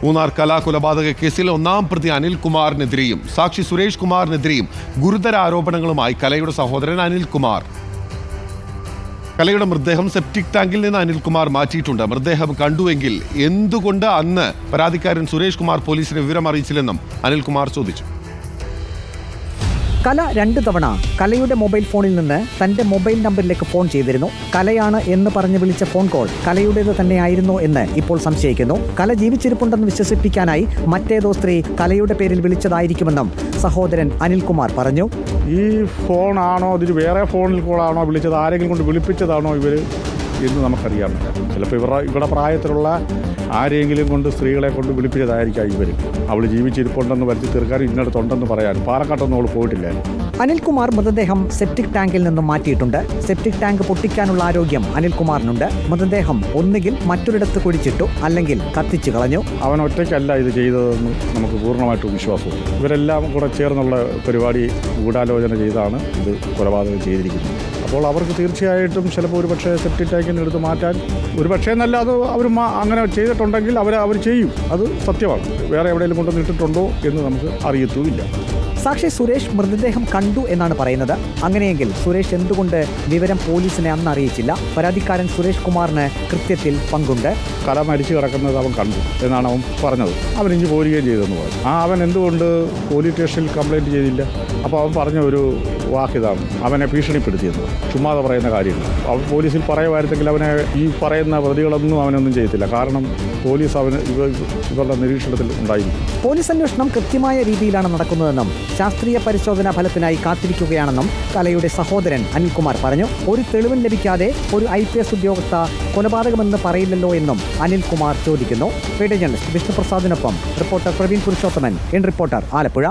മൂന്നാർ കലാകൊലപാതക കേസിൽ ഒന്നാം പ്രതി അനിൽകുമാറിനെതിരെയും സാക്ഷി സുരേഷ് കുമാറിനെതിരെയും ഗുരുതര ആരോപണങ്ങളുമായി കലയുടെ സഹോദരൻ അനിൽകുമാർ. കലയുടെ മൃതദേഹം സെപ്റ്റിക് ടാങ്കിൽ നിന്ന് അനിൽകുമാർ മാറ്റിയിട്ടുണ്ട്. മൃതദേഹം കണ്ടുവെങ്കിൽ എന്തുകൊണ്ട് അന്ന് പരാതിക്കാരൻ സുരേഷ് കുമാർ പോലീസിനെ വിവരം അറിയിച്ചില്ലെന്നും അനിൽകുമാർ ചോദിച്ചു. കല 2 തവണ കലയുടെ മൊബൈൽ ഫോണിൽ നിന്ന് തന്റെ മൊബൈൽ നമ്പറിലേക്ക് ഫോൺ ചെയ്തിരുന്നു. കലയാണ് എന്ന് പറഞ്ഞ് വിളിച്ച ഫോൺ കോൾ കലയുടേത് തന്നെയായിരുന്നോ എന്ന് ഇപ്പോൾ സംശയിക്കുന്നു. കല ജീവിച്ചിരിപ്പുണ്ടെന്ന് വിശ്വസിപ്പിക്കാനായി മറ്റേതോ സ്ത്രീ കലയുടെ പേരിൽ വിളിച്ചതായിരിക്കുമെന്നും സഹോദരൻ അനിൽകുമാർ പറഞ്ഞു. ഈ ഫോണാണോ ഇതിൽ വേറെ ഫോണിൽ കോളാണോ വിളിച്ചത്, ആരെങ്കിലും കൊണ്ട് വിളിപ്പിച്ചതാണോ ഇവർ എന്ന് നമുക്കറിയാൻ പറ്റില്ല. ചിലപ്പോൾ ഇവിടെ പ്രായത്തിലുള്ള ആരെങ്കിലും കൊണ്ട് സ്ത്രീകളെ കൊണ്ട് വിളിപ്പിച്ചതായിരിക്കാം ഇവർ. അവൾ ജീവിച്ചിരിപ്പുണ്ടെന്ന് വരുത്തി തീർക്കാനും ഇന്നടത്തുണ്ടെന്ന് പറയാൻ പാലക്കാട്ടൊന്നും അവൾ പോയിട്ടില്ല. അനിൽകുമാർ മൃതദേഹം സെപ്റ്റിക് ടാങ്കിൽ നിന്നും മാറ്റിയിട്ടുണ്ട്. സെപ്റ്റിക് ടാങ്ക് പൊട്ടിക്കാനുള്ള ആരോഗ്യം അനിൽകുമാറിനുണ്ട്. മൃതദേഹം ഒന്നുകിൽ മറ്റൊരിടത്ത് കുഴിച്ചിട്ടു, അല്ലെങ്കിൽ കത്തിച്ചു കളഞ്ഞു. അവൻ ഒറ്റയ്ക്കല്ല ഇത് ചെയ്തതെന്ന് നമുക്ക് പൂർണ്ണമായിട്ടും വിശ്വാസമുണ്ട്. ഇവരെല്ലാം കൂടെ ചേർന്നുള്ള പരിപാടി ഗൂഢാലോചന ചെയ്താണ് ഇത് കൊലപാതകം ചെയ്തിരിക്കുന്നത്. അപ്പോൾ അവർക്ക് തീർച്ചയായിട്ടും ചിലപ്പോൾ ഒരുപക്ഷെ സെപ്റ്റിക് ടാങ്കിന് എടുത്ത് മാറ്റാൻ ഒരുപക്ഷെ എന്നല്ല, അത് അവർ അങ്ങനെ ചെയ്തിട്ടുണ്ടെങ്കിൽ അവർ ചെയ്യും. അത് സത്യമാണ്. വേറെ എവിടെയെങ്കിലും കൊണ്ടുവന്ന് ഇട്ടിട്ടുണ്ടോ എന്ന് നമുക്ക് അറിയത്തുമില്ല. സാക്ഷി സുരേഷ് മൃതദേഹം കണ്ടു എന്നാണ് പറയുന്നത്. അങ്ങനെയെങ്കിൽ സുരേഷ് എന്തുകൊണ്ട് വിവരം പോലീസിനെ അന്ന് അറിയിച്ചില്ല? പരാതിക്കാരൻ സുരേഷ് കുമാറിന് കൃത്യത്തിൽ പങ്കുണ്ട്. കല മരിച്ചു കിടക്കുന്നത് അവൻ കണ്ടു എന്നാണ് അവൻ പറഞ്ഞത്. അവൻ ഇഞ്ചി പോരുകയും ചെയ്തെന്ന് പറഞ്ഞു. അവൻ എന്തുകൊണ്ട് പോലീസ് സ്റ്റേഷനിൽ കംപ്ലയിൻറ്റ് ചെയ്തില്ല? അപ്പോൾ അവൻ പറഞ്ഞ ഒരു വാക്കിതാണ്, അവനെ ഭീഷണിപ്പെടുത്തിയെന്ന്. ചുമ്മാതെ പറയുന്ന കാര്യങ്ങൾ അവൻ പോലീസിൽ പറയുമായിരുന്നെങ്കിൽ അവനെ ഈ പറയുന്ന പ്രതികളൊന്നും അവനൊന്നും ചെയ്യത്തില്ല. കാരണം പോലീസ് ഇവരുടെ നിരീക്ഷണത്തിൽ ഉണ്ടായിരിക്കും. പോലീസ് അന്വേഷണം കൃത്യമായ രീതിയിലാണ് നടക്കുന്നതെന്നും ശാസ്ത്രീയ പരിശോധനാ ഫലത്തിനായി കാത്തിരിക്കുകയാണെന്നും കലയുടെ സഹോദരൻ അനിൽകുമാർ പറഞ്ഞു. ഒരു തെളിവും ലഭിക്കാതെ ഒരു IPS ഉദ്യോഗസ്ഥ കൊലപാതകമെന്ന് പറയില്ലല്ലോ എന്നും അനിൽകുമാർ ചോദിക്കുന്നു. വീഡിയോ ജേർണലിസ്റ്റ് വിഷ്ണുപ്രസാദിനൊപ്പം റിപ്പോർട്ടർ പ്രവീൺ പുരുഷോത്തമൻ, റിപ്പോർട്ടർ ആലപ്പുഴ.